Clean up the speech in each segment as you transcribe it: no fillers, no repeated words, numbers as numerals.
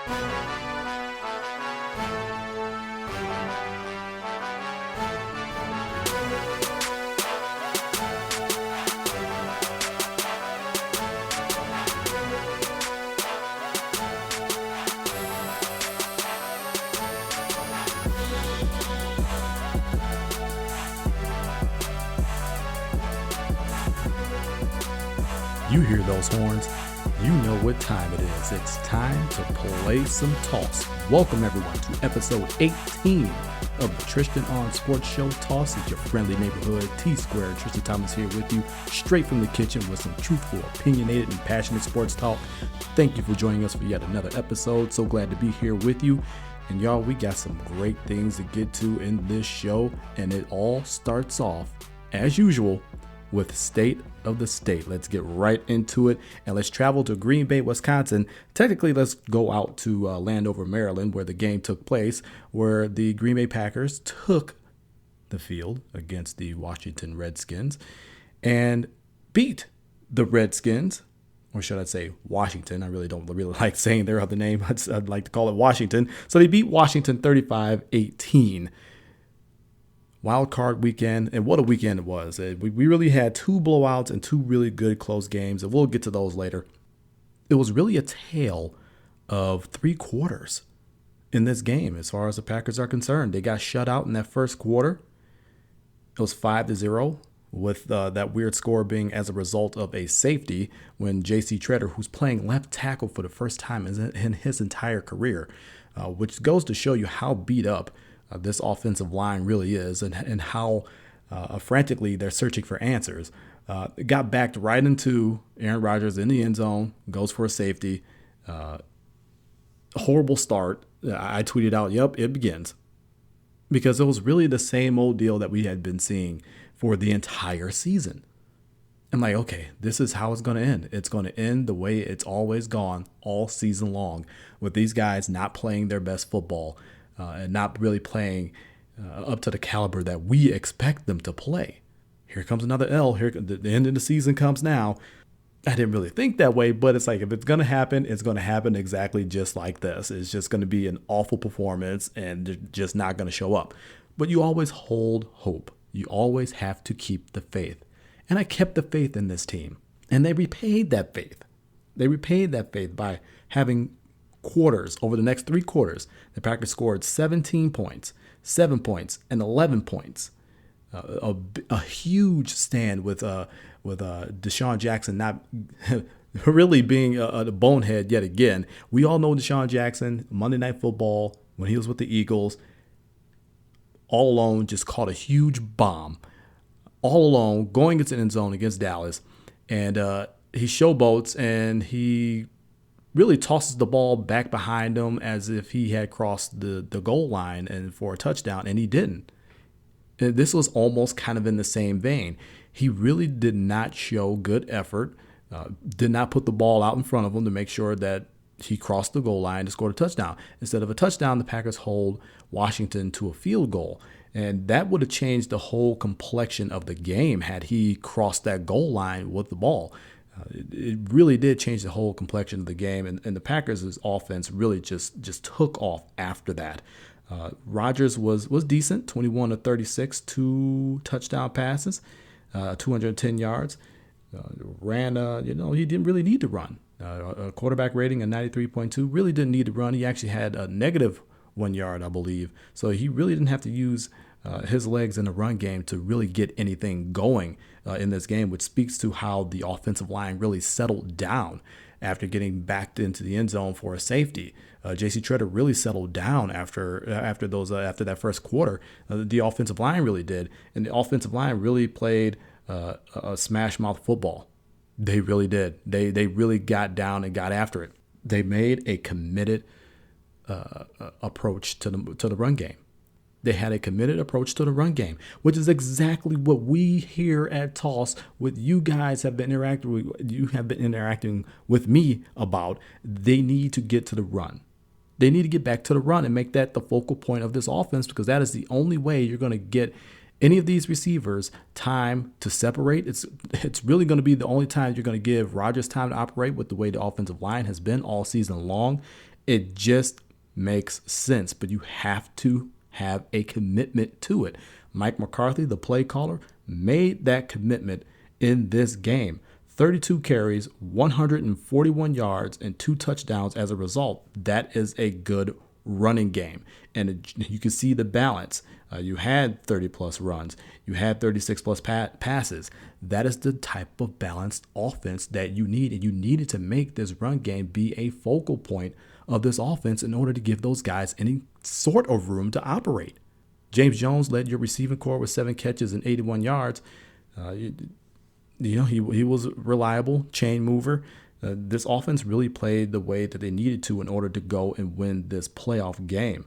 You hear those horns, you know what time it is. It's time to play some toss. Welcome everyone to episode 18 of the Tristain on Sports Show. Toss is your friendly neighborhood T-Square. Tristain Thomas here with you, straight from the kitchen with some truthful, opinionated, and passionate sports talk. Thank you for joining us for yet another episode. So glad to be here with you. And y'all, we got some great things to get to in this show. And it all starts off, as usual, with State of the State. Let's get right into it, and let's travel to Green Bay, Wisconsin. Technically, let's go out to Landover, Maryland, where the game took place, where the Green Bay Packers took the field against the Washington Redskins and beat the Redskins, or should I say Washington? I don't really like saying their other name. I'd like to call it Washington. So they beat Washington 35-18. Wildcard Weekend, and what a weekend it was. We really had two blowouts and two really good close games, and we'll get to those later. It was really a tale of three quarters in this game as far as the Packers are concerned. They got shut out in that first quarter. It was 5-0, with that weird score being as a result of a safety when J.C. Tretter, who's playing left tackle for the first time in his entire career, which goes to show you how beat up this offensive line really is, and how frantically they're searching for answers. It got backed right into Aaron Rodgers in the end zone, goes for a safety. Horrible start. I tweeted out, yep, it begins. Because it was really the same old deal that we had been seeing for the entire season. I'm like, okay, this is how it's going to end. It's going to end the way it's always gone all season long, with these guys not playing their best football. And not really playing up to the caliber that we expect them to play. Here comes another L. Here, the end of the season comes now. I didn't really think that way, but it's like, if it's going to happen, it's going to happen exactly just like this. It's just going to be an awful performance, and they're just not going to show up. But you always hold hope. You always have to keep the faith. And I kept the faith in this team. And they repaid that faith. They repaid that faith by having quarters. Over the next three quarters, the Packers scored 17 points, 7 points, and 11 points. A huge stand with Deshaun Jackson not really being a bonehead yet again. We all know Deshaun Jackson, Monday Night Football, when he was with the Eagles, all alone, just caught a huge bomb. All alone, going into the end zone against Dallas. And he showboats, and he really tosses the ball back behind him as if he had crossed the goal line and for a touchdown, and he didn't. And this was almost kind of in the same vein. He really did not show good effort, did not put the ball out in front of him to make sure that he crossed the goal line to score a touchdown. Instead of a touchdown, the Packers hold Washington to a field goal. And that would have changed the whole complexion of the game had he crossed that goal line with the ball. It really did change the whole complexion of the game, and the Packers' offense really just took off after that. Rodgers was decent, 21 of 36, 2 touchdown passes, 210 yards. He didn't really need to run. A quarterback rating of 93.2, really didn't need to run. He actually had a negative 1 yard, I believe. So he really didn't have to use his legs in the run game to really get anything going in this game, which speaks to how the offensive line really settled down after getting backed into the end zone for a safety. J.C. Tretter really settled down after that first quarter. The offensive line really did, and the offensive line really played a smash mouth football. They really did. They really got down and got after it. They made a committed approach to the run game. They had a committed approach to the run game, which is exactly what we here at Toss with you guys have been interacting with me about. They need to get to the run. They need to get back to the run and make that the focal point of this offense, because that is the only way you're going to get any of these receivers time to separate. It's really going to be the only time you're going to give Rodgers time to operate with the way the offensive line has been all season long. It just makes sense, but you have to have a commitment to it. Mike McCarthy, the play caller, made that commitment in this game. 32 carries, 141 yards, and 2 touchdowns as a result. That is a good running game. And you can see the balance. You had 30 plus runs. You had 36 plus passes. That is the type of balanced offense that you need. And you needed to make this run game be a focal point of this offense in order to give those guys any sort of room to operate. James Jones led your receiving corps with 7 catches and 81 yards. He was reliable, chain mover. This offense really played the way that they needed to in order to go and win this playoff game.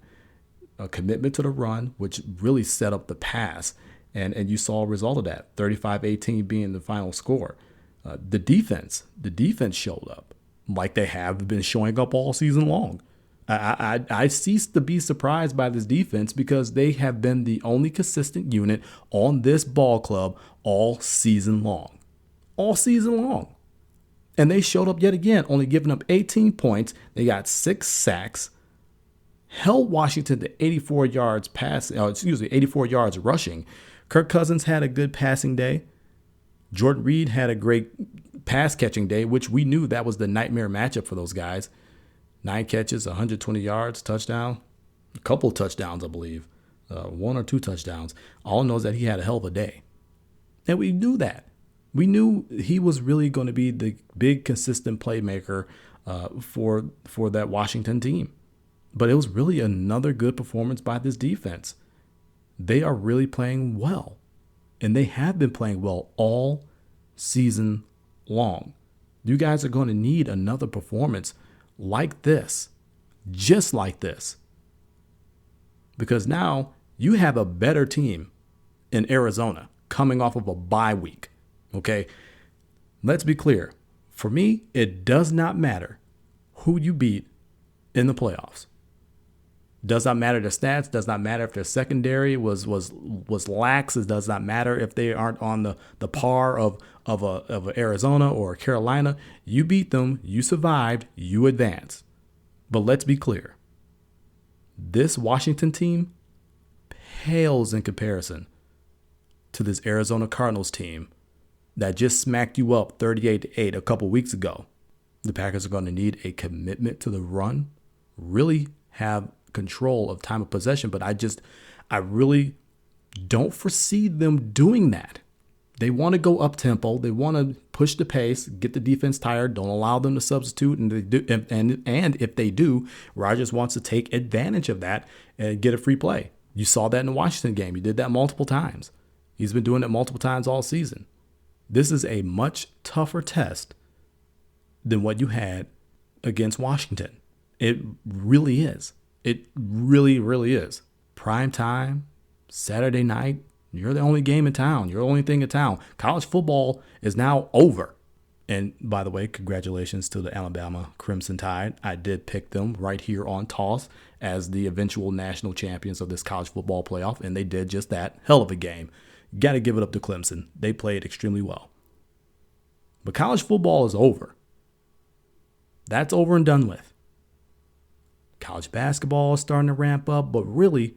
A commitment to the run, which really set up the pass. And you saw a result of that, 35-18 being the final score. The defense showed up like they have been showing up all season long. I cease to be surprised by this defense because they have been the only consistent unit on this ball club all season long. All season long. And they showed up yet again, only giving up 18 points. They got 6 sacks, held Washington to 84 yards 84 yards rushing. Kirk Cousins had a good passing day. Jordan Reed had a great pass catching day, which we knew that was the nightmare matchup for those guys. 9 catches, 120 yards, touchdown, a couple touchdowns, I believe, 1 or 2 touchdowns. All knows that he had a hell of a day. And we knew that. We knew he was really going to be the big, consistent playmaker for that Washington team. But it was really another good performance by this defense. They are really playing well. And they have been playing well all season long. You guys are going to need another performance like this, just like this. Because now you have a better team in Arizona coming off of a bye week. Okay, let's be clear. For me, it does not matter who you beat in the playoffs. Does not matter the stats. Does not matter if their secondary was lax. It does not matter if they aren't on the par of Arizona or Carolina. You beat them. You survived. You advanced. But let's be clear. This Washington team pales in comparison to this Arizona Cardinals team that just smacked you up 38-8 a couple weeks ago. The Packers are going to need a commitment to the run, really have control of time of possession, but I really don't foresee them doing that. They want to go up tempo. They want to push the pace, get the defense tired. Don't allow them to substitute, and they do. And if they do, Rodgers wants to take advantage of that and get a free play. You saw that in the Washington game. He did that multiple times. He's been doing it multiple times all season. This is a much tougher test than what you had against Washington. It really is. It really, really is. Prime time, Saturday night. You're the only game in town. You're the only thing in town. College football is now over. And by the way, congratulations to the Alabama Crimson Tide. I did pick them right here on Toss as the eventual national champions of this college football playoff, and they did just that. Hell of a game. Got to give it up to Clemson. They played extremely well. But college football is over. That's over and done with. College basketball is starting to ramp up, but really,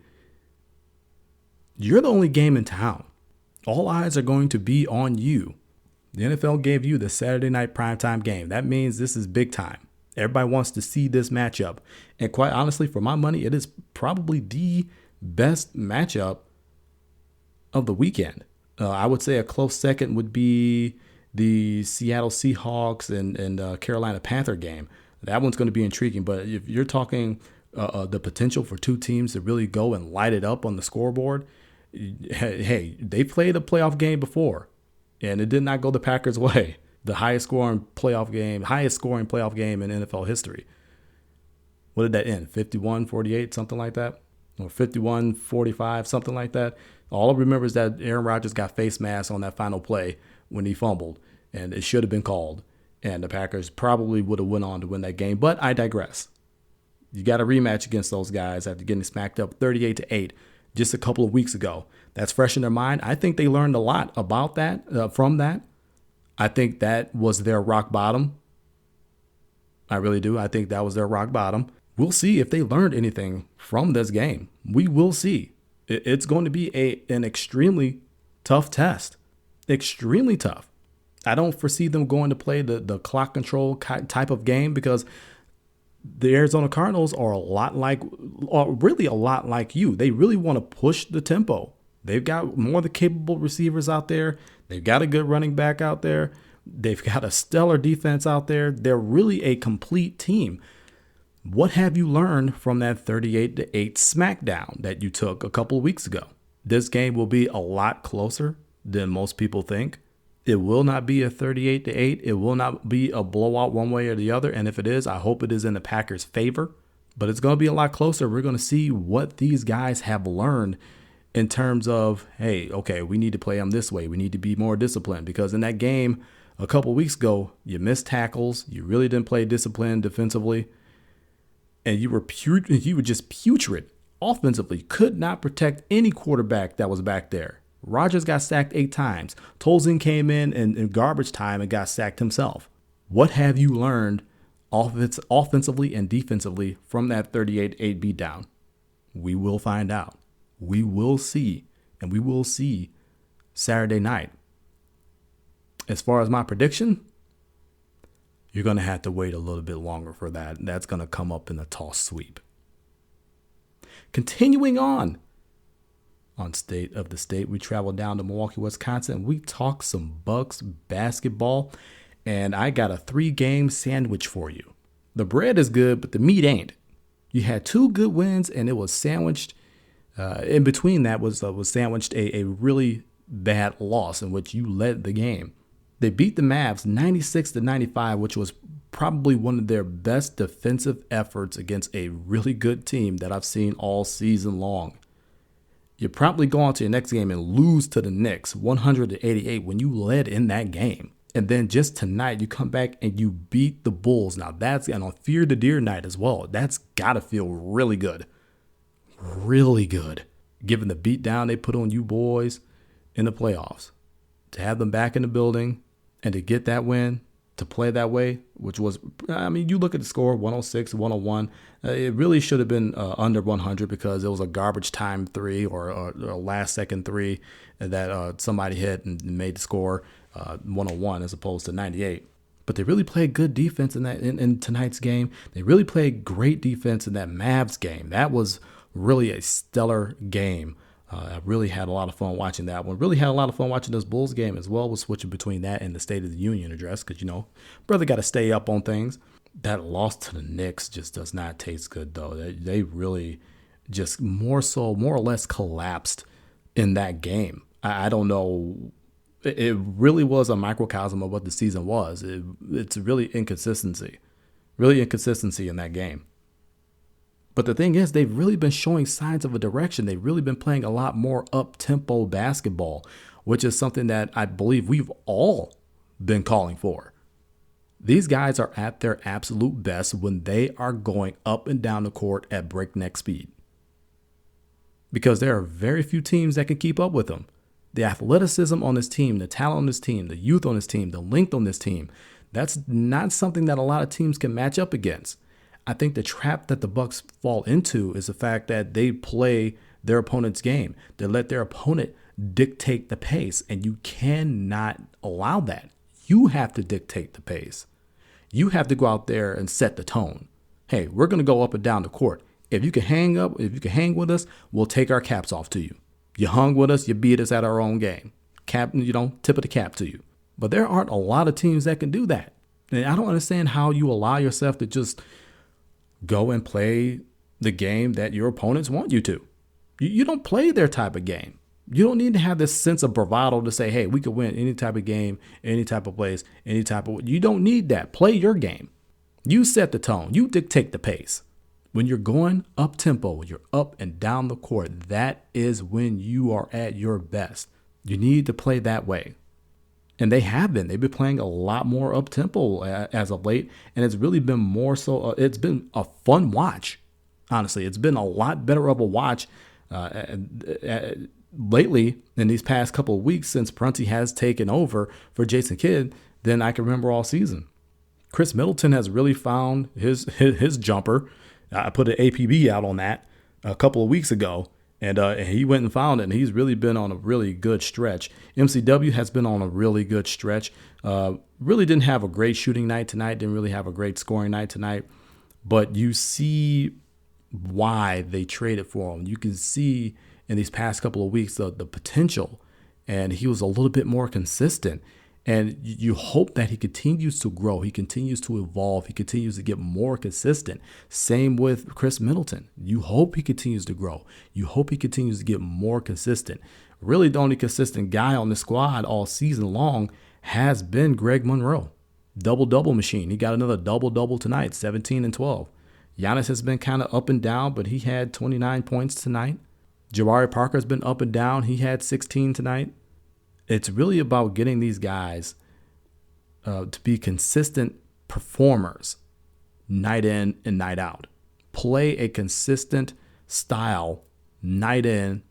you're the only game in town. All eyes are going to be on you. The NFL gave you the Saturday night primetime game. That means this is big time. Everybody wants to see this matchup. And quite honestly, for my money, it is probably the best matchup of the weekend. I would say a close second would be the Seattle Seahawks and Carolina Panther game. That one's going to be intriguing. But if you're talking the potential for two teams to really go and light it up on the scoreboard, hey, they played a playoff game before, and it did not go the Packers' way. The highest scoring playoff game in NFL history. What did that end? 51-48, something like that? Or 51-45, something like that? All I remember is that Aaron Rodgers got face mask on that final play when he fumbled, and it should have been called. And the Packers probably would have went on to win that game, but I digress. You got a rematch against those guys after getting smacked up 38-8 just a couple of weeks ago. That's fresh in their mind. I think they learned a lot about that, from that. I think that was their rock bottom. I really do. I think that was their rock bottom. We'll see if they learned anything from this game. We will see. It's going to be an extremely tough test. Extremely tough. I don't foresee them going to play the clock control type of game because the Arizona Cardinals are really a lot like you. They really want to push the tempo. They've got more than capable receivers out there. They've got a good running back out there. They've got a stellar defense out there. They're really a complete team. What have you learned from that 38-8 smackdown that you took a couple of weeks ago? This game will be a lot closer than most people think. It will not be a 38-8. It will not be a blowout one way or the other. And if it is, I hope it is in the Packers' favor. But it's going to be a lot closer. We're going to see what these guys have learned in terms of, hey, okay, we need to play them this way. We need to be more disciplined. Because in that game a couple weeks ago, you missed tackles. You really didn't play disciplined defensively. And you were just putrid offensively. Could not protect any quarterback that was back there. Rodgers got sacked 8 times. Tolzien came in garbage time and got sacked himself. What have you learned offensively and defensively from that 38-8 beatdown? We will find out. We will see. And we will see Saturday night. As far as my prediction, you're going to have to wait a little bit longer for that. That's going to come up in the toss sweep. Continuing on State of the State, we traveled down to Milwaukee, Wisconsin. We talked some Bucks basketball, and I got a 3-game sandwich for you. The bread is good, but the meat ain't. You had 2 good wins, and it was sandwiched. In between that was sandwiched a really bad loss in which you led the game. They beat the Mavs 96-95, which was probably one of their best defensive efforts against a really good team that I've seen all season long. You probably go on to your next game and lose to the Knicks 100-88 when you led in that game. And then just tonight, you come back and you beat the Bulls. Now and on Fear the Deer night as well. That's got to feel really good. Really good. Given the beatdown they put on you boys in the playoffs. To have them back in the building and to get that win, to play that way, which was, you look at the score, 106, 101. It really should have been under 100 because it was a garbage time 3 or a last second 3 that somebody hit and made the score 101 as opposed to 98. But they really played good defense in tonight's game. They really played great defense in that Mavs game. That was really a stellar game. I really had a lot of fun watching that one. Really had a lot of fun watching this Bulls game as well. Was switching between that and the State of the Union address because, brother got to stay up on things. That loss to the Knicks just does not taste good, though. They really just more or less collapsed in that game. I don't know. It really was a microcosm of what the season was. It's really inconsistency in that game. But the thing is, they've really been showing signs of a direction. They've really been playing a lot more up-tempo basketball, which is something that I believe we've all been calling for. These guys are at their absolute best when they are going up and down the court at breakneck speed. Because there are very few teams that can keep up with them. The athleticism on this team, the talent on this team, the youth on this team, the length on this team, that's not something that a lot of teams can match up against. I think the trap that the Bucks fall into is the fact that they play their opponent's game. They let their opponent dictate the pace, and you cannot allow that. You have to dictate the pace. You have to go out there and set the tone. Hey, we're going to go up and down the court. If you can hang with us, we'll take our caps off to you. You hung with us, you beat us at our own game. Tip of the cap to you. But there aren't a lot of teams that can do that. And I don't understand how you allow yourself to just go and play the game that your opponents want you to. You don't play their type of game. You don't need to have this sense of bravado to say, hey, we could win any type of game, any type of place, any type of... You don't need that. Play your game. You set the tone. You dictate the pace. When you're going up tempo, when you're up and down the court, that is when you are at your best. You need to play that way. And they have been. They've been playing a lot more up-tempo as of late. And it's really been more so. It's been a fun watch. Honestly, it's been a lot better of a watch lately in these past couple of weeks since Prunty has taken over for Jason Kidd than I can remember all season. Chris Middleton has really found his jumper I put an APB out on that a couple of weeks ago, and he went and found it, and he's really been on a really good stretch. MCW has been on a really good stretch. Really didn't have a great shooting night tonight, didn't really have a great scoring night tonight, but you see why they traded for him. You can see in these past couple of weeks the potential, and he was a little bit more consistent. And you hope that he continues to grow. He continues to evolve. He continues to get more consistent. Same with Chris Middleton. You hope he continues to grow. You hope he continues to get more consistent. Really, the only consistent guy on the squad all season long has been Greg Monroe. Double-double machine. He got another double-double tonight, 17 and 12. Giannis has been kind of up and down, but he had 29 points tonight. Jabari Parker's been up and down. He had 16 tonight. It's really about getting these guys to be consistent performers night in and night out. Play a consistent style night in,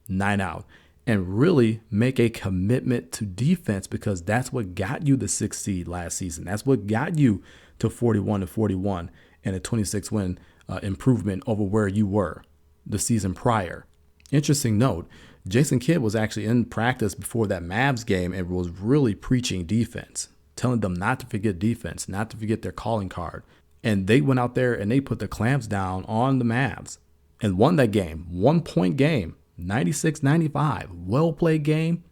night out, and really make a commitment to defense, because that's what got you the 6th seed last season. That's what got you to 41-41 and a 26-win improvement over where you were the season prior. Interesting note, Jason Kidd was actually in practice before that Mavs game and was really preaching defense, telling them not to forget defense, not to forget their calling card. And they went out there and they put the clamps down on the Mavs and won that game. 1-point game, 96-95. Well-played game.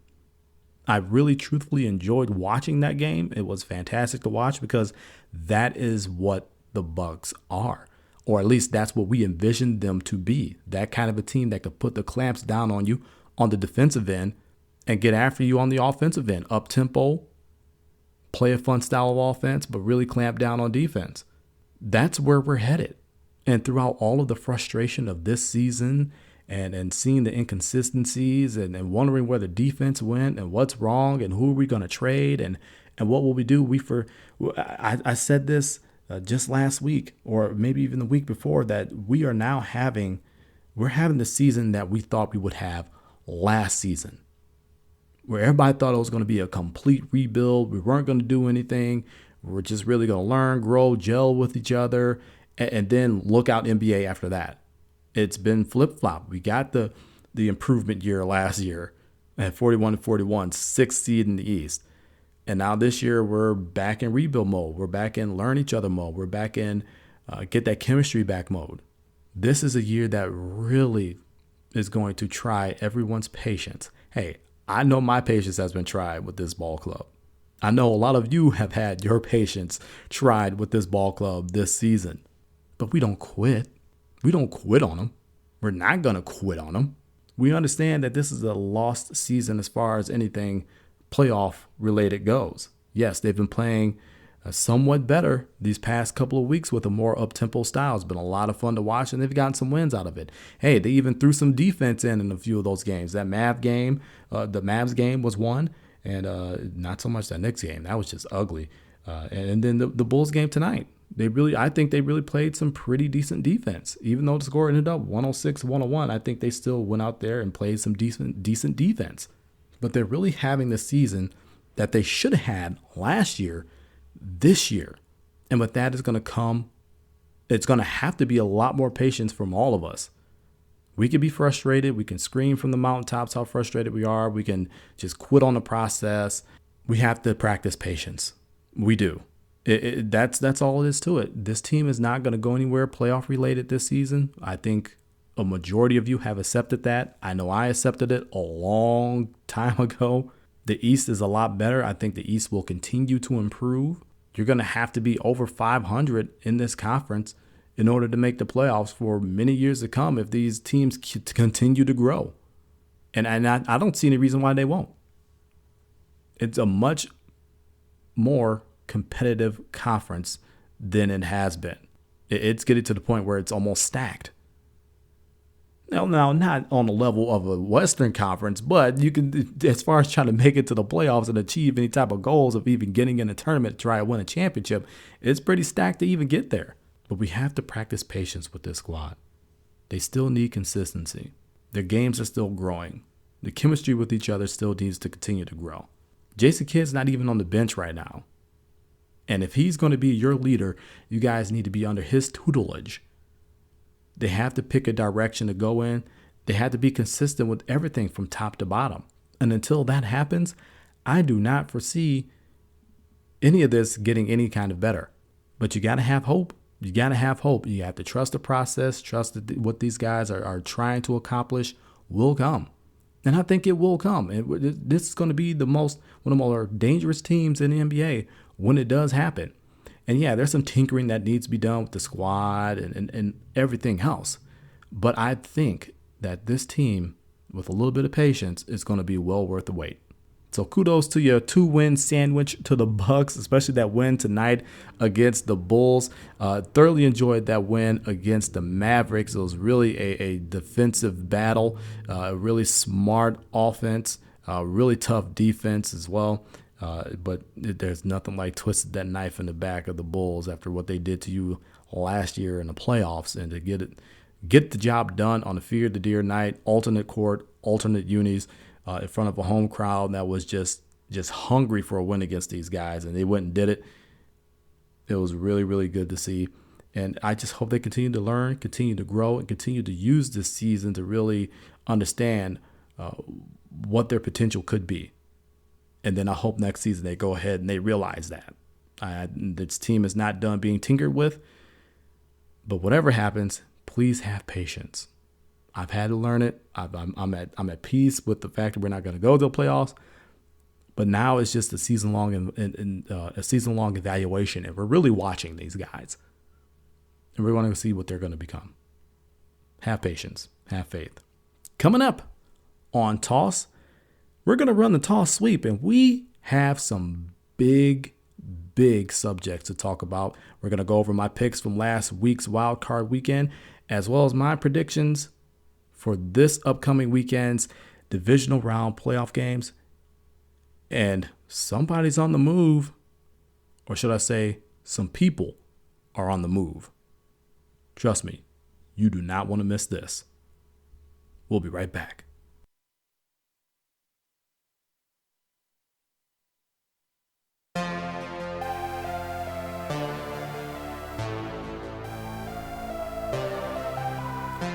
I really truthfully enjoyed watching that game. It was fantastic to watch, because that is what the Bucks are. Or at least that's what we envisioned them to be. That kind of a team that could put the clamps down on you on the defensive end and get after you on the offensive end. Up-tempo, play a fun style of offense, but really clamp down on defense. That's where we're headed. And throughout all of the frustration of this season and seeing the inconsistencies and wondering where the defense went and what's wrong and who are we going to trade and what will we do? I said this just last week, or maybe even the week before, that we are now having the season that we thought we would have last season, where everybody thought it was going to be a complete rebuild. We weren't going to do anything. We're just really going to learn, grow, gel with each other, and then look out NBA after that. It's been flip-flop. We got the improvement year last year at 41-41, 6th seed in the East. And now this year, we're back in rebuild mode. We're back in learn each other mode. We're back in get that chemistry back mode. This is a year that really is going to try everyone's patience. Hey, I know my patience has been tried with this ball club. I know a lot of you have had your patience tried with this ball club this season. But we don't quit. We don't quit on them. We're not going to quit on them. We understand that this is a lost season as far as anything playoff related goes. Yes, they've been playing somewhat better these past couple of weeks with a more up-tempo style. It's been a lot of fun to watch, and they've gotten some wins out of it. Hey, they even threw some defense in a few of those games. That the Mavs game was one, and not so much that Knicks game. That was just ugly. And then the Bulls game tonight. I think they really played some pretty decent defense. Even though the score ended up 106-101, I think they still went out there and played some decent defense. But they're really having the season that they should have had last year, this year. And with that is going to come, it's going to have to be a lot more patience from all of us. We can be frustrated. We can scream from the mountaintops how frustrated we are. We can just quit on the process. We have to practice patience. We do. That's all it is to it. This team is not going to go anywhere playoff related this season. I think a majority of you have accepted that. I know I accepted it a long time ago. The East is a lot better. I think the East will continue to improve. You're going to have to be over 500 in this conference in order to make the playoffs for many years to come if these teams continue to grow. And I don't see any reason why they won't. It's a much more competitive conference than it has been. It's getting to the point where it's almost stacked. Now, not on the level of a Western Conference, but you can, as far as trying to make it to the playoffs and achieve any type of goals of even getting in a tournament to try to win a championship, it's pretty stacked to even get there. But we have to practice patience with this squad. They still need consistency. Their games are still growing. The chemistry with each other still needs to continue to grow. Jason Kidd's not even on the bench right now. And if he's going to be your leader, you guys need to be under his tutelage. They have to pick a direction to go in. They have to be consistent with everything from top to bottom. And until that happens, I do not foresee any of this getting any kind of better. But you got to have hope. You got to have hope. You have to trust the process, trust that what these guys are trying to accomplish will come. And I think it will come. This is going to be one of the more dangerous teams in the NBA when it does happen. And yeah, there's some tinkering that needs to be done with the squad and everything else. But I think that this team, with a little bit of patience, is going to be well worth the wait. So kudos to your 2-win sandwich to the Bucks, especially that win tonight against the Bulls. Thoroughly enjoyed that win against the Mavericks. It was really a defensive battle, really smart offense, really tough defense as well. But there's nothing like twisting that knife in the back of the Bulls after what they did to you last year in the playoffs, and to get the job done on a Fear the Deer night, alternate court, alternate unis, in front of a home crowd that was just hungry for a win against these guys, and they went and did it. It was really, really good to see. And I just hope they continue to learn, continue to grow, and continue to use this season to really understand what their potential could be. And then I hope next season they go ahead and they realize that. This team is not done being tinkered with. But whatever happens, please have patience. I've had to learn it. I'm at peace with the fact that we're not going to go to the playoffs. But now it's just a season-long evaluation, and we're really watching these guys. And we want to see what they're going to become. Have patience. Have faith. Coming up on Toss, we're going to run the Toss sweep, and we have some big subjects to talk about. We're going to go over my picks from last week's Wildcard Weekend, as well as my predictions for this upcoming weekend's divisional round playoff games. And somebody's on the move, or should I say, some people are on the move. Trust me, you do not want to miss this. We'll be right back.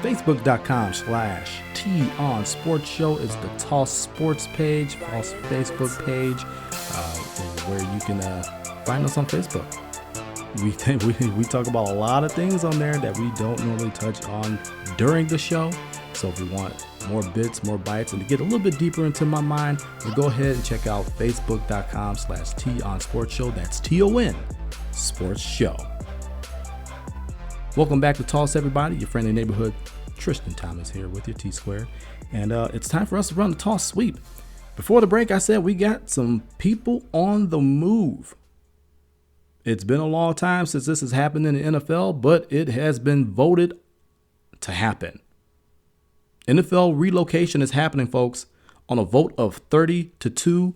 Facebook.com/TOnSportsShow is the Toss Sports page, Toss Facebook page, where you can find us on Facebook. We talk about a lot of things on there that we don't normally touch on during the show. So if you want more bits, more bites, and to get a little bit deeper into my mind, we'll go ahead and check out Facebook.com/TOnSportsShow. That's TON Sports Show. Welcome back to Toss, everybody. Your friendly neighborhood Tristain Thomas here with your T-Square. And it's time for us to run the Toss sweep. Before the break, I said we got some people on the move. It's been a long time since this has happened in the NFL, but it has been voted to happen. NFL relocation is happening, folks. On a vote of 30-2,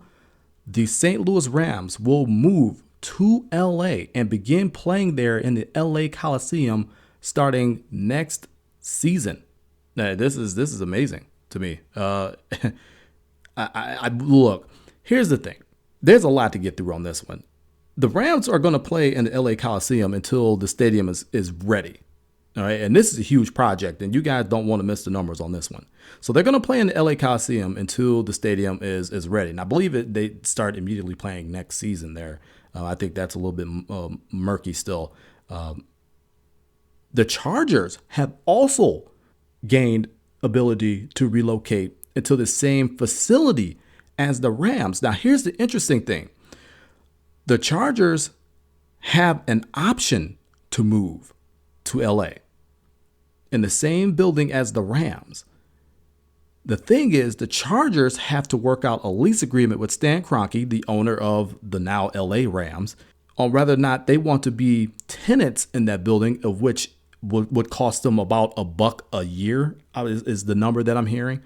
the St. Louis Rams will move to LA and begin playing there in the LA Coliseum starting next season. Now, this is amazing to me. I look, here's the thing. There's a lot to get through on this one. The Rams are going to play in the LA Coliseum until the stadium is ready. All right. And this is a huge project, and you guys don't want to miss the numbers on this one. So they're going to play in the LA Coliseum until the stadium is ready. And I believe they start immediately playing next season there. I think that's a little bit murky still. The Chargers have also gained ability to relocate into the same facility as the Rams. Now, here's the interesting thing. The Chargers have an option to move to LA in the same building as the Rams. The thing is, the Chargers have to work out a lease agreement with Stan Kroenke, the owner of the now LA Rams, on whether or not they want to be tenants in that building, of which would cost them about $1 a year is the number that I'm hearing.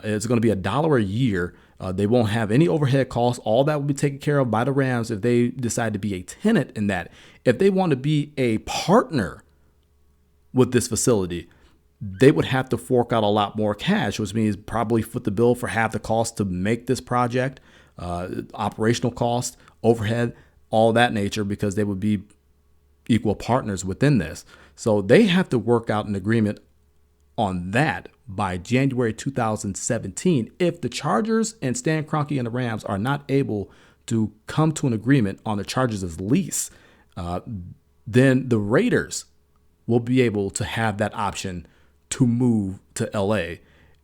It's going to be $1 a year. They won't have any overhead costs. All that will be taken care of by the Rams if they decide to be a tenant in that. If they want to be a partner with this facility, they would have to fork out a lot more cash, which means probably foot the bill for half the cost to make this project, operational cost, overhead, all that nature, because they would be equal partners within this. So they have to work out an agreement on that by January 2017. If the Chargers and Stan Kroenke and the Rams are not able to come to an agreement on the Chargers' lease, then the Raiders will be able to have that option to move to LA,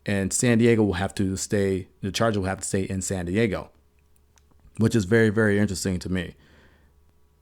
and San Diego will have to stay, the Chargers will have to stay in San Diego, which is very, very interesting to me.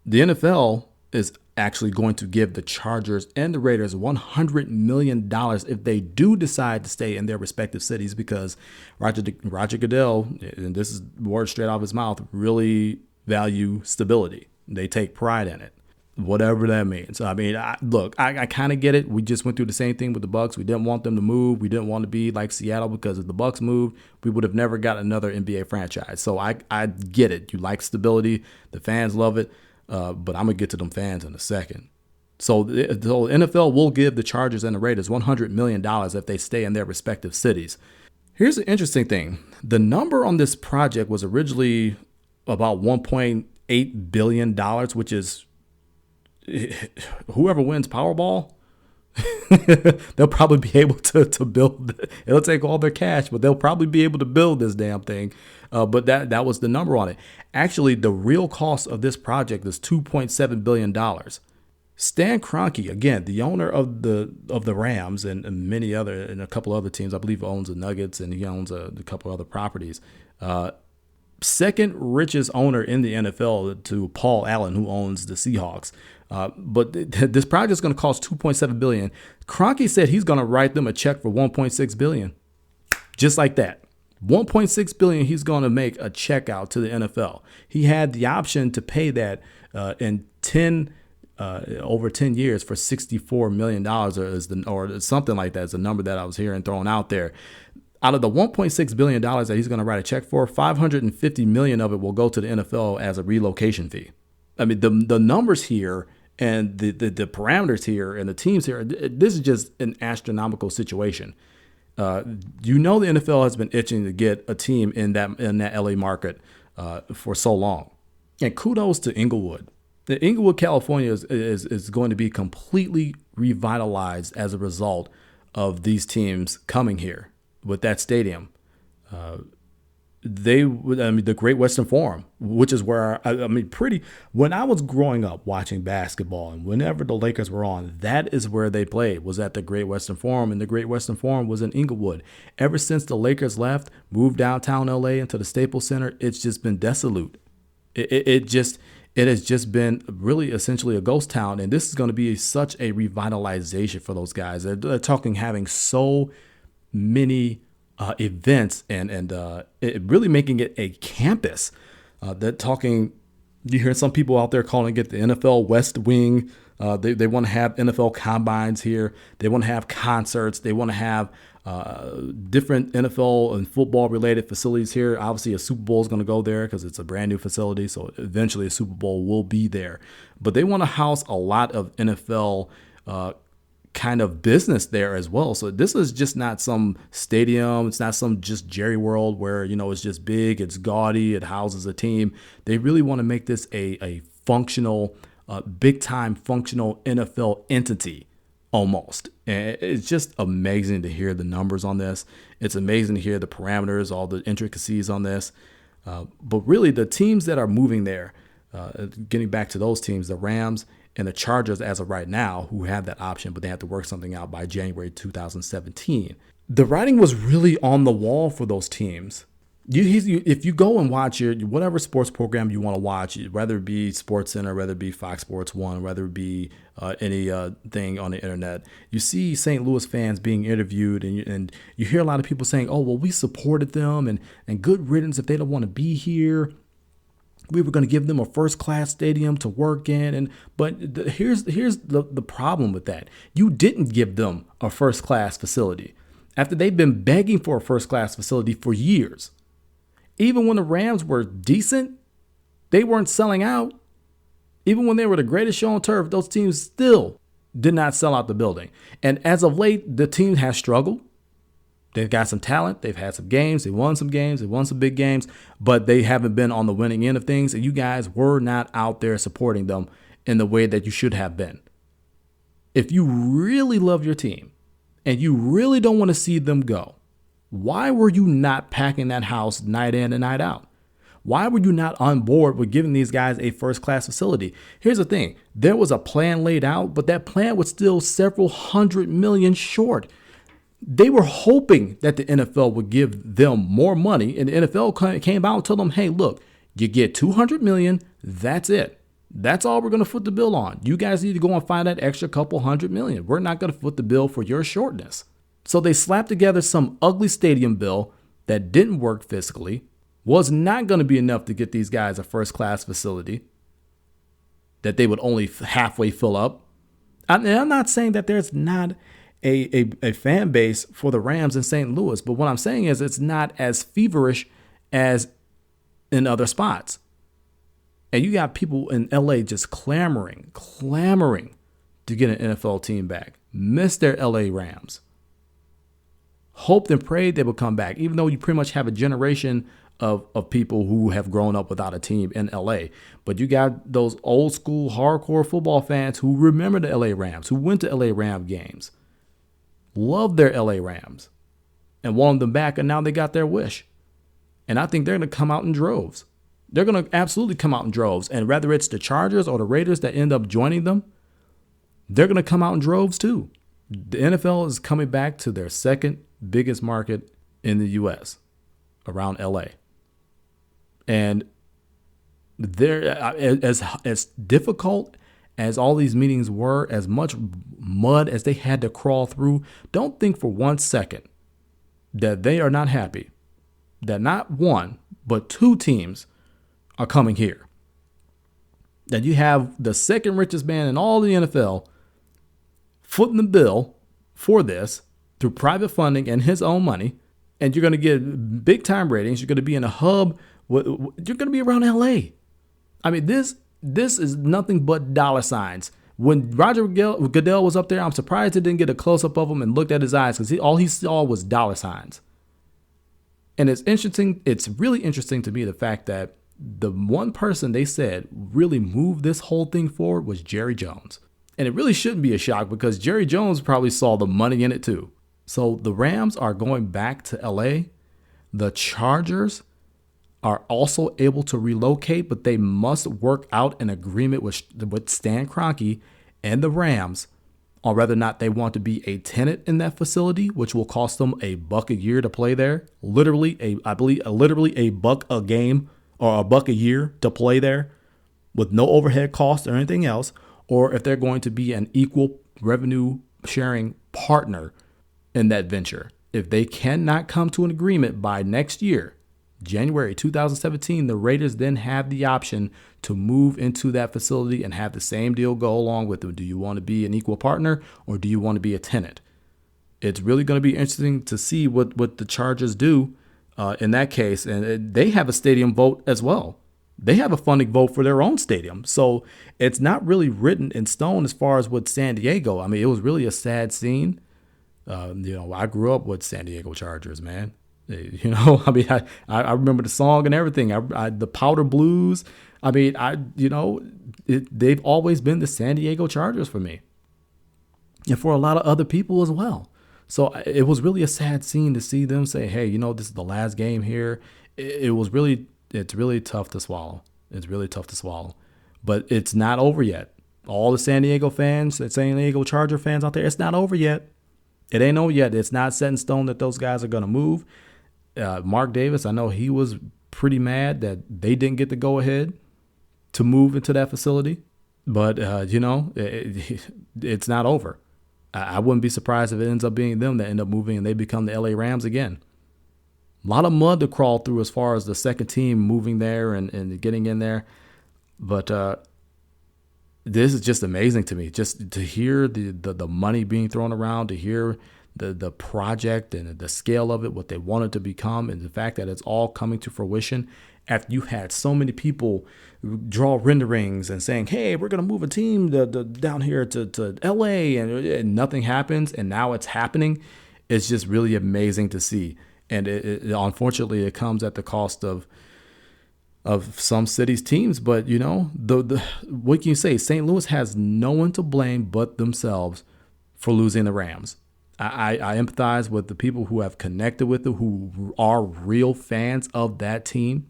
The NFL is actually going to give the Chargers and the Raiders $100 million if they do decide to stay in their respective cities, because Roger Goodell, and this is word straight off his mouth, really value stability. They take pride in it, whatever that means. I mean, I kind of get it. We just went through the same thing with the Bucks. We didn't want them to move. We didn't want to be like Seattle, because if the Bucks moved, we would have never got another NBA franchise. So I get it. You like stability. The fans love it. But I'm going to get to them fans in a second. So the NFL will give the Chargers and the Raiders $100 million if they stay in their respective cities. Here's an interesting thing. The number on this project was originally about $1.8 billion, which is whoever wins Powerball, they'll probably be able to build. It'll take all their cash, but they'll probably be able to build this damn thing. But that was the number on it. Actually, the real cost of this project is $2.7 billion. Stan Kroenke, again, the owner of the Rams and a couple other teams, I believe owns the Nuggets, and he owns a couple other properties. Second richest owner in the NFL to Paul Allen, who owns the Seahawks. But this project is going to cost $2.7 billion. Kroenke said he's going to write them a check for $1.6 billion, just like that. $1.6 billion. He's going to make a check out to the NFL. He had the option to pay that in over 10 years for $64 million, or something like that is the number that I was hearing thrown out there. Out of the $1.6 billion that he's going to write a check for, $550 million of it will go to the NFL as a relocation fee. I mean, the numbers here and the parameters here and the teams here, this is just an astronomical situation. The NFL has been itching to get a team in that LA market for so long. And kudos to Inglewood. Inglewood, California is going to be completely revitalized as a result of these teams coming here with that stadium. The Great Western Forum, which is where when I was growing up watching basketball, and whenever the Lakers were on, that is where they played, was at the Great Western Forum, and the Great Western Forum was in Inglewood. Ever since the Lakers left, moved downtown LA into the Staples Center, it's just been desolate. It has just been really essentially a ghost town, and this is going to be such a revitalization for those guys. They're talking having so many events and it really making it a campus. They're talking. You hear some people out there calling it the NFL West Wing. They want to have NFL combines here. They want to have concerts. They want to have different NFL and football related facilities here. Obviously, a Super Bowl is going to go there because it's a brand new facility. So eventually a Super Bowl will be there. But they want to house a lot of NFL kind of business there as well. So this is just not some stadium. It's not some just Jerry World where, it's just big, it's gaudy, it houses a team. They really want to make this a functional, big time functional NFL entity almost. And it's just amazing to hear the numbers on this. It's amazing to hear the parameters, all the intricacies on this. But really the teams that are moving there, getting back to those teams, the Rams and the Chargers as of right now, who have that option, but they have to work something out by January 2017. The writing was really on the wall for those teams. If you go and watch whatever sports program you want to watch, whether it be SportsCenter, whether it be Fox Sports 1, whether it be any thing on the internet, you see St. Louis fans being interviewed, and you hear a lot of people saying, oh, well, we supported them, and good riddance if they don't want to be here. We were going to give them a first-class stadium to work in, but here's the problem with that. You didn't give them a first-class facility after they've been begging for a first-class facility for years. Even when the Rams were decent, they weren't selling out. Even when they were the greatest show on turf, those teams still did not sell out the building. And as of late, the team has struggled. They've got some talent. They've had some games. They won some games. They won some big games, but they haven't been on the winning end of things. And you guys were not out there supporting them in the way that you should have been. If you really love your team and you really don't want to see them go, why were you not packing that house night in and night out? Why were you not on board with giving these guys a first-class facility? Here's the thing. There was a plan laid out, but that plan was still several $100 million short. They were hoping that the NFL would give them more money, and the NFL came out and told them, hey, look, you get $200 million. That's it. That's all we're going to foot the bill on. You guys need to go and find that extra couple $100 million. We're not going to foot the bill for your shortness. So they slapped together some ugly stadium bill that didn't work fiscally, was not going to be enough to get these guys a first-class facility that they would only halfway fill up. I'm not saying that there's not a fan base for the Rams in St. Louis, but what I'm saying is it's not as feverish as in other spots. And you got people in LA just clamoring to get an NFL team back. Miss their LA Rams. Hoped and prayed they would come back, even though you pretty much have a generation of people who have grown up without a team in LA. But you got those old school hardcore football fans who remember the LA Rams, who went to LA Ram games, loved their LA Rams, and wanted them back, and now they got their wish. And I think they're going to come out in droves. They're going to absolutely come out in droves. And whether it's the Chargers or the Raiders that end up joining them, they're going to come out in droves too. The NFL is coming back to their second biggest market in the U.S., around LA. And they're as difficult as all these meetings were, as much mud as they had to crawl through, don't think for 1 second that they are not happy that not one, but two teams are coming here. That you have the second richest man in all the NFL footing the bill for this through private funding and his own money, and you're going to get big time ratings. You're going to be in a hub. You're going to be around LA. I mean, this is nothing but dollar signs. When Roger Goodell was up there, I'm surprised they didn't get a close up of him and looked at his eyes, because all he saw was dollar signs. And it's interesting. It's really interesting to me, the fact that the one person they said really moved this whole thing forward was Jerry Jones. And it really shouldn't be a shock, because Jerry Jones probably saw the money in it too. So the Rams are going back to LA. The Chargers are also able to relocate, but they must work out an agreement with Stan Kroenke and the Rams on whether or not they want to be a tenant in that facility, which will cost them $1 a year to play there. I believe $1 a game or $1 a year to play there with no overhead costs or anything else, or if they're going to be an equal revenue sharing partner in that venture. If they cannot come to an agreement by next year, January 2017, the Raiders then have the option to move into that facility and have the same deal go along with them. Do you want to be an equal partner, or do you want to be a tenant? It's really going to be interesting to see what the Chargers do in that case. And they have a stadium vote as well. They have a funding vote for their own stadium. So it's not really written in stone as far as with San Diego. I mean, it was really a sad scene. I grew up with San Diego Chargers, man. I mean, I remember the song and everything. The Powder Blues. I mean, they've always been the San Diego Chargers for me, and for a lot of other people as well. So it was really a sad scene to see them say, "Hey, this is the last game here." It's really tough to swallow. It's really tough to swallow, but it's not over yet. All the San Diego fans, the San Diego Charger fans out there, it's not over yet. It ain't over yet. It's not set in stone that those guys are going to move. Mark Davis, I know he was pretty mad that they didn't get the go ahead to move into that facility. But, it's not over. I wouldn't be surprised if it ends up being them that end up moving and they become the LA Rams again. A lot of mud to crawl through as far as the second team moving there and getting in there. But this is just amazing to me, just to hear the money being thrown around, to hear the project and the scale of it, what they wanted to become, and the fact that it's all coming to fruition after you had so many people draw renderings and saying, hey, we're going to move a team down here to LA, and nothing happens, and now it's happening. It's just really amazing to see. And unfortunately, it comes at the cost of of some cities' teams. But, the what can you say? St. Louis has no one to blame but themselves for losing the Rams. I empathize with the people who have connected with it, who are real fans of that team,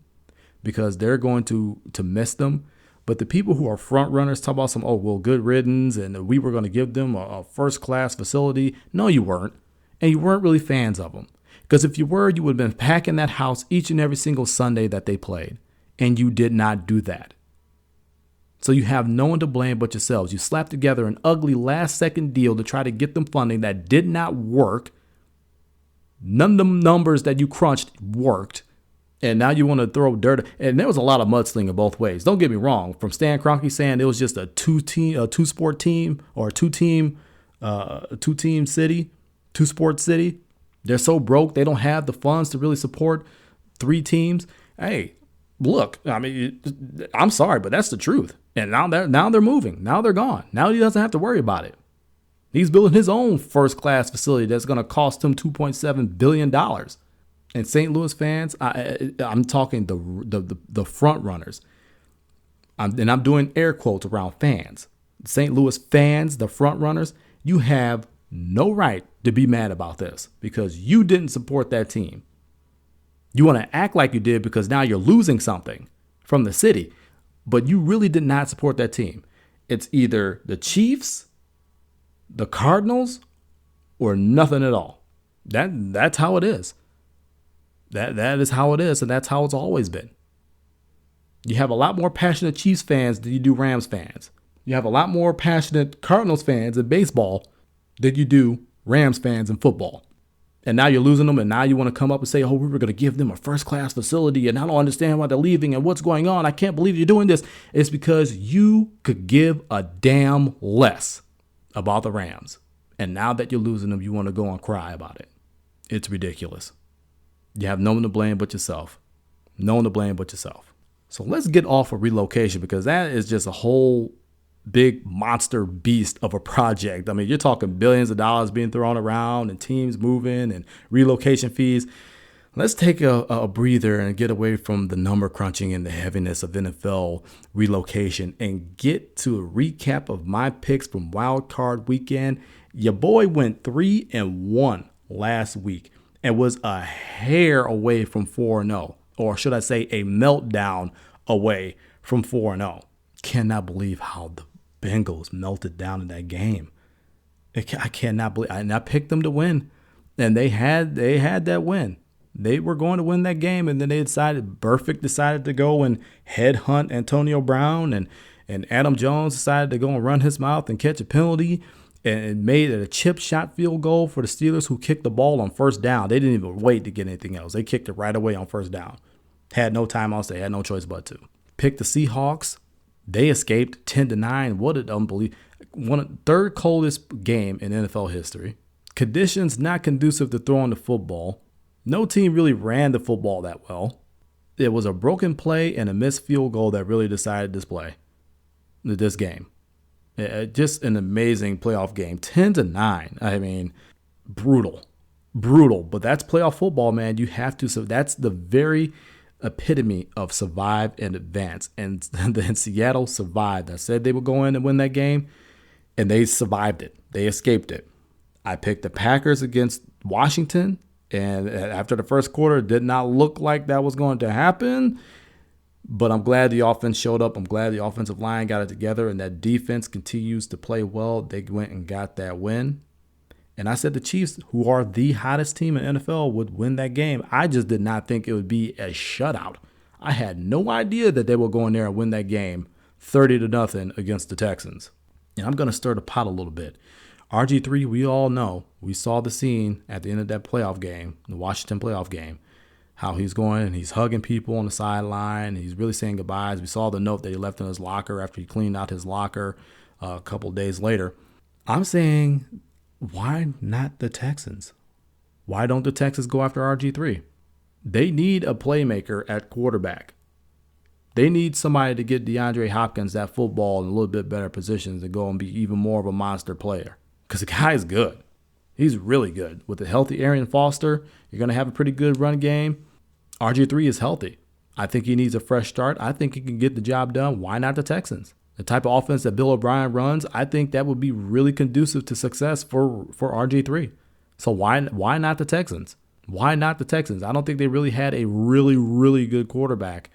because they're going to miss them. But the people who are front runners talk about good riddance, and we were going to give them a first-class facility. No, you weren't. And you weren't really fans of them. Because if you were, you would have been packing that house each and every single Sunday that they played. And you did not do that. So you have no one to blame but yourselves. You slapped together an ugly last-second deal to try to get them funding that did not work. None of them numbers that you crunched worked. And now you want to throw dirt. And there was a lot of mudslinging both ways. Don't get me wrong. From Stan Kroenke saying it was just a two-sport team, or a two-team city, two-sport city. They're so broke, they don't have the funds to really support 3 teams. Hey, look, I mean, I'm sorry, but that's the truth. And now they're moving. Now they're gone. Now he doesn't have to worry about it. He's building his own first-class facility that's going to cost him $2.7 billion. And St. Louis fans, I'm talking the front runners. I'm doing air quotes around fans. St. Louis fans, the front runners, you have no right to be mad about this because you didn't support that team. You want to act like you did because now you're losing something from the city, but you really did not support that team. It's either the Chiefs, the Cardinals, or nothing at all. That's how it is. That is how it is, and that's how it's always been. You have a lot more passionate Chiefs fans than you do Rams fans. You have a lot more passionate Cardinals fans in baseball than you do Rams fans in football. And now you're losing them, and now you want to come up and say, we were going to give them a first-class facility, and I don't understand why they're leaving and what's going on. I can't believe you're doing this. It's because you could give a damn less about the Rams. And now that you're losing them, you want to go and cry about it. It's ridiculous. You have no one to blame but yourself. No one to blame but yourself. So let's get off of relocation, because that is just a whole big monster beast of a project. I mean, you're talking billions of dollars being thrown around and teams moving and relocation fees. Let's take a breather and get away from the number crunching and the heaviness of NFL relocation and get to a recap of my picks from Wildcard Weekend. Your boy went 3-1 last week and was a hair away from 4-0, or should I say a meltdown away from 4-0. Cannot believe how the Bengals melted down in that game. I cannot believe. And I picked them to win, and they had that win. They were going to win that game, and then Burfict decided to go and headhunt Antonio Brown, and Adam Jones decided to go and run his mouth and catch a penalty, and made it a chip shot field goal for the Steelers, who kicked the ball on first down. They didn't even wait to get anything else. They kicked it right away on first down. Had no timeouts. They had no choice but to. Picked the Seahawks. They escaped 10-9. What an unbelievable. Third coldest game in NFL history. Conditions not conducive to throwing the football. No team really ran the football that well. It was a broken play and a missed field goal that really decided this game. Just an amazing playoff game. 10-9. I mean, brutal. But that's playoff football, man. You have to. So that's the very epitome of survive and advance. And then Seattle survived. I said they would go in and win that game, and they survived it. They escaped it. I picked the Packers against Washington, and after the first quarter, it did not look like that was going to happen. But I'm glad the offense showed up. I'm glad the offensive line got it together, and that defense continues to play well. They went and got that win. And I said the Chiefs, who are the hottest team in NFL, would win that game. I just did not think it would be a shutout. I had no idea that they would go in there and win that game 30-0 against the Texans. And I'm going to stir the pot a little bit. RG3, we all know, we saw the scene at the end of that playoff game, the Washington playoff game, how he's going and he's hugging people on the sideline. He's really saying goodbyes. We saw the note that he left in his locker after he cleaned out his locker a couple days later. I'm saying, why not the Texans? Why don't the Texans go after RG3? They need a playmaker at quarterback. They need somebody to get DeAndre Hopkins that football in a little bit better positions and go and be even more of a monster player. Because the guy is good. He's really good. With a healthy Arian Foster, you're going to have a pretty good run game. RG3 is healthy. I think he needs a fresh start. I think he can get the job done. Why not the Texans? The type of offense that Bill O'Brien runs, I think that would be really conducive to success for RG3. So why not the Texans? Why not the Texans? I don't think they really had a really, really good quarterback.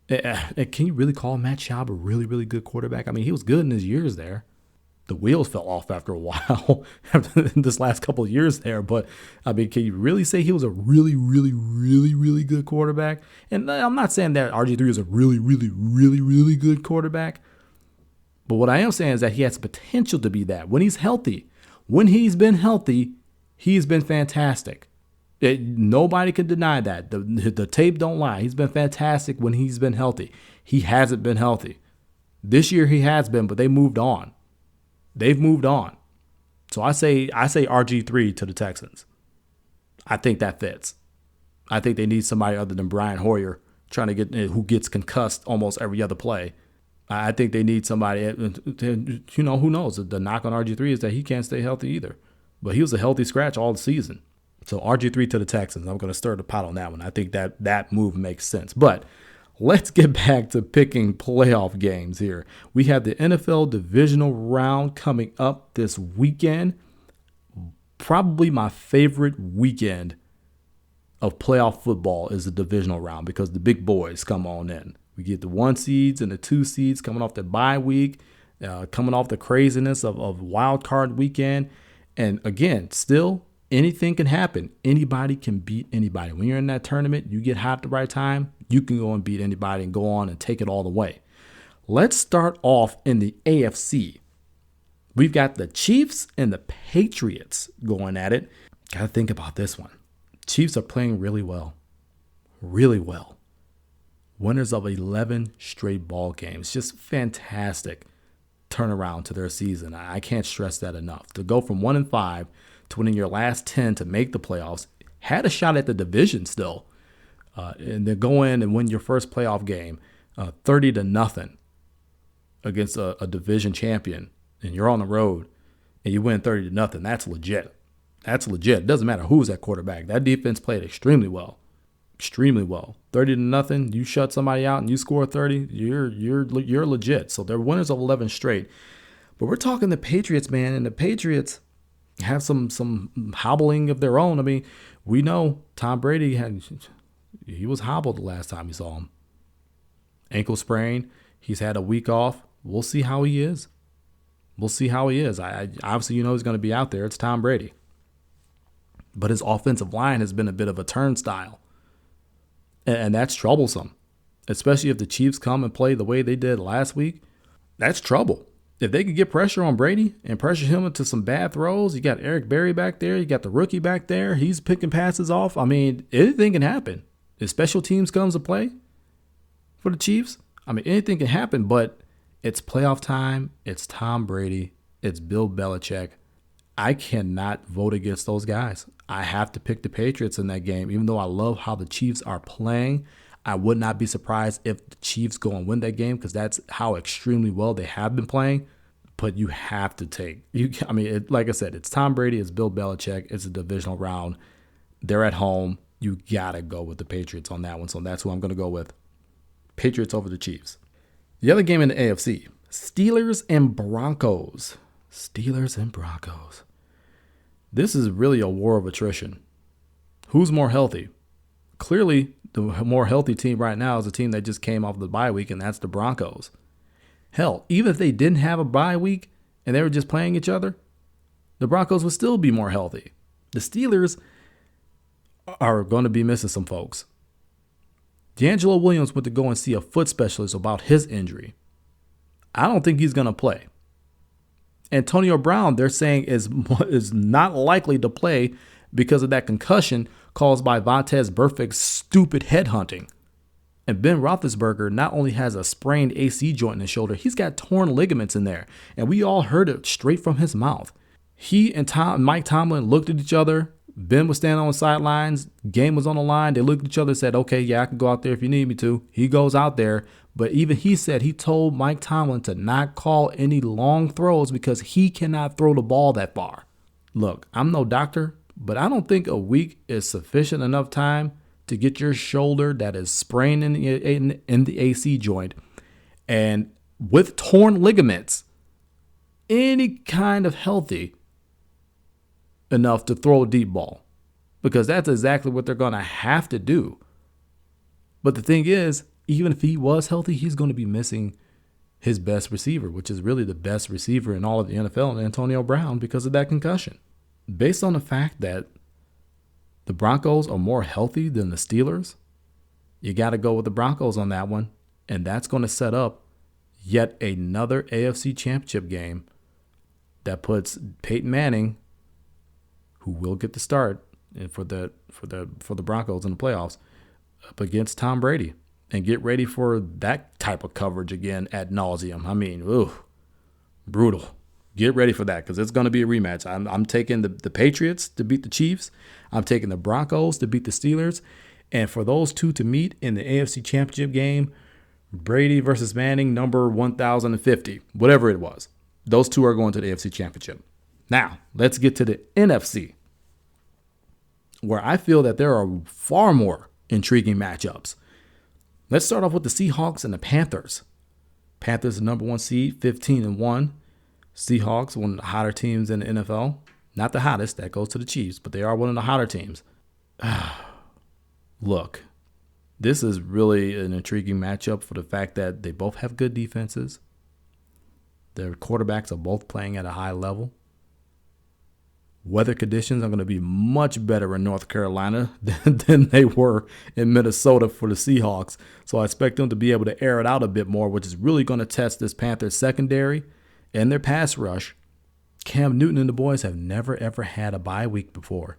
Can you really call Matt Schaub a really, really good quarterback? I mean, he was good in his years there. The wheels fell off after a while after this last couple of years there. But, I mean, can you really say he was a really, really, really, really good quarterback? And I'm not saying that RG3 is a really, really, really, really good quarterback. But what I am saying is that he has potential to be that when he's healthy. When he's been healthy, he's been fantastic. Nobody can deny that. The tape don't lie. He's been fantastic when he's been healthy. He hasn't been healthy. This year he has been, but they moved on. They've moved on. So I say RG3 to the Texans. I think that fits. I think they need somebody other than Brian Hoyer trying to get who gets concussed almost every other play. I think they need somebody, who knows? The knock on RG3 is that he can't stay healthy either. But he was a healthy scratch all the season. So RG3 to the Texans. I'm going to stir the pot on that one. I think that move makes sense. But let's get back to picking playoff games here. We have the NFL Divisional Round coming up this weekend. Probably my favorite weekend of playoff football is the Divisional Round because the big boys come on in. We get the 1 seeds and the 2 seeds coming off the bye week, coming off the craziness of Wildcard Weekend. And again, still, anything can happen. Anybody can beat anybody. When you're in that tournament, you get hot at the right time, you can go and beat anybody and go on and take it all the way. Let's start off in the AFC. We've got the Chiefs and the Patriots going at it. Got to think about this one. Chiefs are playing really well. Really well. Winners of 11 straight ball games. Just fantastic turnaround to their season. I can't stress that enough. To go from 1-5 to winning your last 10 to make the playoffs, had a shot at the division still, and then go in and win your first playoff game 30-0 against a division champion, and you're on the road and you win 30-0. That's legit. That's legit. It doesn't matter who's at quarterback. That defense played extremely well. Extremely well. 30-0. You shut somebody out and you score 30. You're legit. So they're winners of 11 straight. But we're talking the Patriots, man, and the Patriots have some hobbling of their own. I mean, we know Tom Brady he was hobbled the last time we saw him. Ankle sprain. He's had a week off. We'll see how he is. We'll see how he is. I obviously, he's going to be out there. It's Tom Brady. But his offensive line has been a bit of a turnstile. And that's troublesome, especially if the Chiefs come and play the way they did last week. That's trouble. If they could get pressure on Brady and pressure him into some bad throws, you got Eric Berry back there. You got the rookie back there. He's picking passes off. I mean, anything can happen. If special teams comes to play for the Chiefs, I mean, anything can happen, but it's playoff time. It's Tom Brady. It's Bill Belichick. I cannot vote against those guys. I have to pick the Patriots in that game. Even though I love how the Chiefs are playing, I would not be surprised if the Chiefs go and win that game because that's how extremely well they have been playing. But you have to take, like I said, it's Tom Brady, it's Bill Belichick, it's a divisional round. They're at home. You got to go with the Patriots on that one. So that's who I'm going to go with. Patriots over the Chiefs. The other game in the AFC, Steelers and Broncos. Steelers and Broncos. This is really a war of attrition. Who's more healthy? Clearly, the more healthy team right now is the team that just came off the bye week, and that's the Broncos. Hell, even if they didn't have a bye week and they were just playing each other, the Broncos would still be more healthy. The Steelers are going to be missing some folks. D'Angelo Williams went to go and see a foot specialist about his injury. I don't think he's going to play. Antonio Brown, they're saying, is not likely to play because of that concussion caused by Vontaze Burfict's stupid headhunting. And Ben Roethlisberger not only has a sprained AC joint in his shoulder, he's got torn ligaments in there. And we all heard it straight from his mouth. He and Mike Tomlin looked at each other. Ben was standing on the sidelines. Game was on the line. They looked at each other and said, okay, yeah, I can go out there if you need me to. He goes out there. But even he said he told Mike Tomlin to not call any long throws because he cannot throw the ball that far. Look, I'm no doctor, but I don't think a week is sufficient enough time to get your shoulder that is sprained in the AC joint and with torn ligaments, any kind of healthy enough to throw a deep ball, because that's exactly what they're going to have to do. But the thing is, even if he was healthy, he's going to be missing his best receiver, which is really the best receiver in all of the NFL, Antonio Brown, because of that concussion. Based on the fact that the Broncos are more healthy than the Steelers, you got to go with the Broncos on that one. And that's going to set up yet another AFC Championship game that puts Peyton Manning, who will get the start for the Broncos in the playoffs, up against Tom Brady. And get ready for that type of coverage again ad nauseum. I mean, brutal. Get ready for that, because it's going to be a rematch. I'm taking the Patriots to beat the Chiefs. I'm taking the Broncos to beat the Steelers. And for those two to meet in the AFC Championship game, Brady versus Manning, number 1050, whatever it was. Those two are going to the AFC Championship. Now, let's get to the NFC, where I feel that there are far more intriguing matchups. Let's start off with the Seahawks and the Panthers. Panthers, the number 1 seed, 15-1. Seahawks, one of the hotter teams in the NFL. Not the hottest, that goes to the Chiefs, but they are one of the hotter teams. Look, this is really an intriguing matchup for the fact that they both have good defenses. Their quarterbacks are both playing at a high level. Weather conditions are going to be much better in North Carolina than they were in Minnesota for the Seahawks. So I expect them to be able to air it out a bit more, which is really going to test this Panthers secondary and their pass rush. Cam Newton and the boys have never, ever had a bye week before.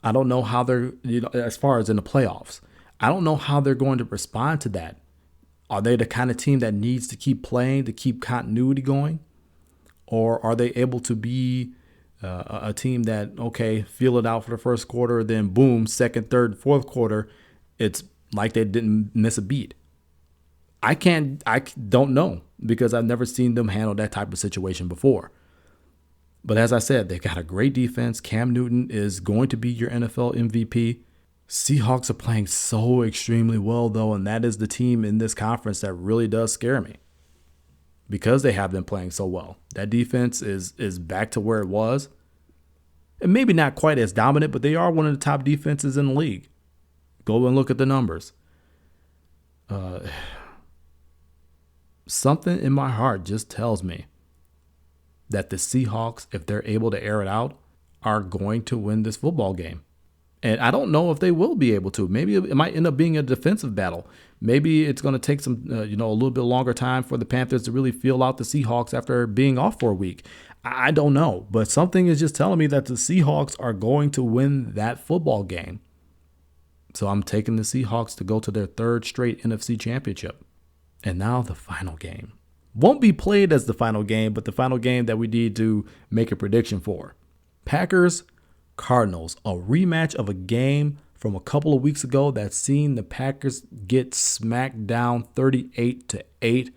I don't know how they're, as far as in the playoffs, I don't know how they're going to respond to that. Are they the kind of team that needs to keep playing to keep continuity going? Or are they able to be a team that, okay, feel it out for the first quarter, then boom, second, third, fourth quarter, it's like they didn't miss a beat? I don't know, because I've never seen them handle that type of situation before. But as I said, they got a great defense. Cam Newton is going to be your NFL MVP. Seahawks are playing so extremely well, though, and that is the team in this conference that really does scare me, because they have been playing so well. That defense is back to where it was. And maybe not quite as dominant, but they are one of the top defenses in the league. Go and look at the numbers. Something in my heart just tells me that the Seahawks, if they're able to air it out, are going to win this football game. And I don't know if they will be able to. Maybe it might end up being a defensive battle. Maybe it's going to take some, a little bit longer time for the Panthers to really feel out the Seahawks after being off for a week. I don't know, but something is just telling me that the Seahawks are going to win that football game. So I'm taking the Seahawks to go to their third straight NFC championship. And now the final game. Won't be played as the final game, but the final game that we need to make a prediction for. Packers, Cardinals, a rematch of a game from a couple of weeks ago that's seen the Packers get smacked down 38-8.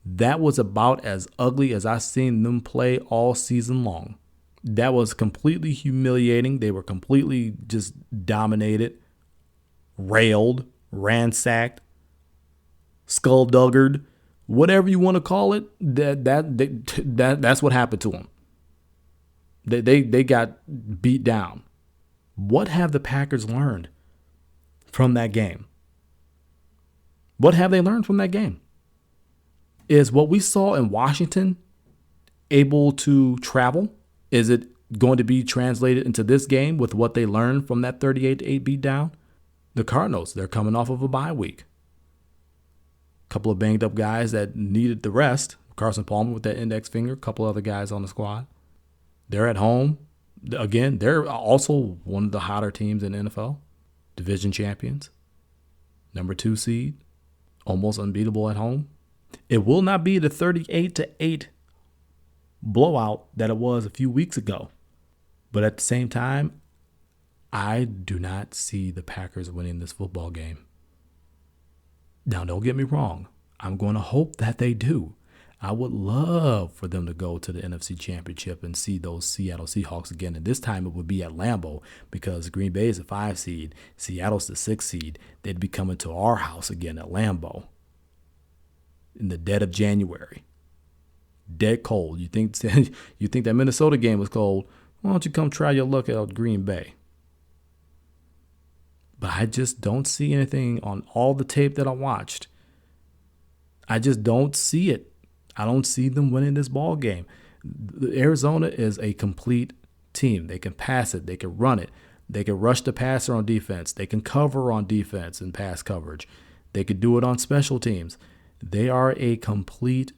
That was about as ugly as I've seen them play all season long. That was completely humiliating. They were completely just dominated, railed, ransacked, skullduggered, whatever you want to call it. That's what happened to them. They got beat down. What have the Packers learned from that game? What have they learned from that game? Is what we saw in Washington able to travel? Is it going to be translated into this game with what they learned from that 38-8 beatdown? The Cardinals, they're coming off of a bye week. A couple of banged up guys that needed the rest. Carson Palmer with that index finger, a couple other guys on the squad. They're at home. Again, they're also one of the hotter teams in the NFL. Division champions. Number 2 seed. Almost unbeatable at home. It will not be the 38-8 blowout that it was a few weeks ago. But at the same time, I do not see the Packers winning this football game. Now, don't get me wrong. I'm going to hope that they do. I would love for them to go to the NFC Championship and see those Seattle Seahawks again. And this time it would be at Lambeau because Green Bay is the 5 seed, Seattle's the 6 seed. They'd be coming to our house again at Lambeau in the dead of January. Dead cold. You think that Minnesota game was cold? Why don't you come try your luck at Green Bay? But I just don't see anything on all the tape that I watched. I just don't see it. I don't see them winning this ball game. Arizona is a complete team. They can pass it. They can run it. They can rush the passer on defense. They can cover on defense and pass coverage. They could do it on special teams. They are a complete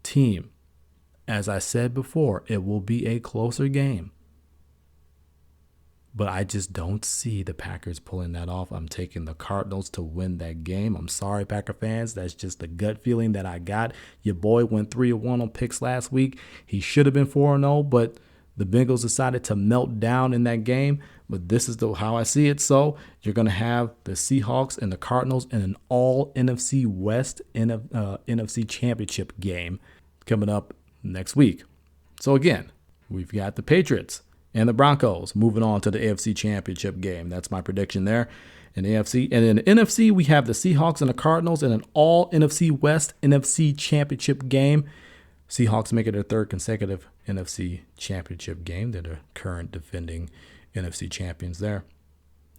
team. As I said before, it will be a closer game. But I just don't see the Packers pulling that off. I'm taking the Cardinals to win that game. I'm sorry, Packer fans. That's just the gut feeling that I got. Your boy went 3-1 on picks last week. He should have been 4-0, but the Bengals decided to melt down in that game. But this is how I see it. So you're going to have the Seahawks and the Cardinals in an all NFC West NFC Championship game coming up next week. So again, we've got the Patriots and the Broncos moving on to the AFC Championship game. That's my prediction there in the AFC. And in the NFC, we have the Seahawks and the Cardinals in an all NFC West NFC Championship game. Seahawks make it their third consecutive NFC Championship game. They're the current defending NFC champions there.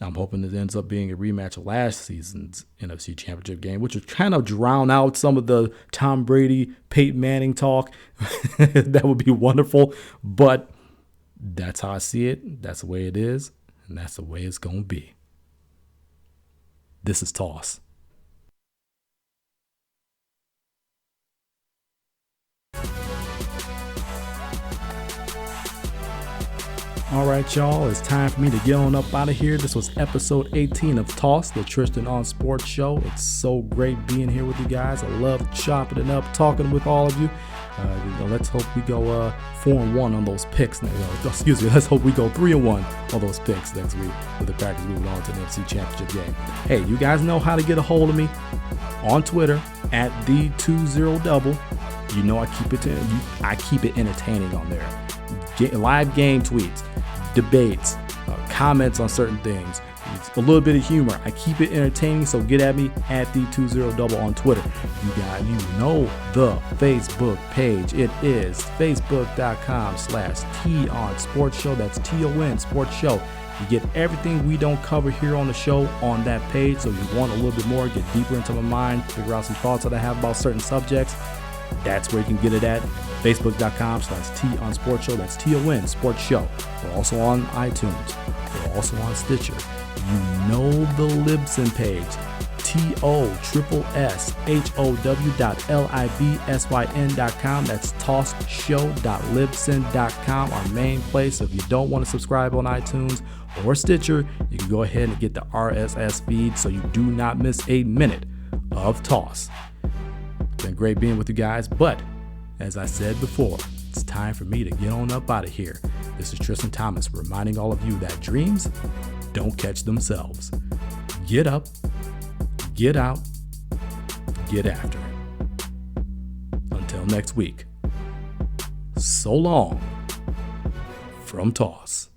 I'm hoping it ends up being a rematch of last season's NFC Championship game, which would kind of drown out some of the Tom Brady, Peyton Manning talk. That would be wonderful. But that's how I see it. That's the way it is. And that's the way it's going to be. This is Toss. All right, y'all, it's time for me to get on up out of here. This was episode 18 of Toss, the Tristain on Sports Show. It's so great being here with you guys. I love chopping it up, talking with all of you. Let's hope we go 4-1 on those picks. Let's hope we go 3-1 on those picks next week with the Packers moving on to the NFC Championship game. Hey, you guys know how to get a hold of me on Twitter at the20double. You know I keep it entertaining on there. Live game tweets, debates, comments on certain things, a little bit of humor. I keep it entertaining, so get at me at the20double on Twitter. You know the Facebook page. It is facebook.com/T on Sports Show. That's TON Sports Show. You get everything we don't cover here on the show on that page. So you want a little bit more, get deeper into my mind, figure out some thoughts that I have about certain subjects. That's where you can get it at. Facebook.com/T on Sports Show. That's TON Sports Show. We're also on iTunes. We're also on Stitcher. You know the Libsyn page. TOSSHOW.LIBSYN.com. That's tossshow.libsyn.com, our main place. If you don't want to subscribe on iTunes or Stitcher, you can go ahead and get the RSS feed so you do not miss a minute of Toss. It's been great being with you guys, but as I said before, it's time for me to get on up out of here. This is Tristain Thomas reminding all of you that dreams don't catch themselves. Get up, get out, get after it. Until next week, so long from Toss.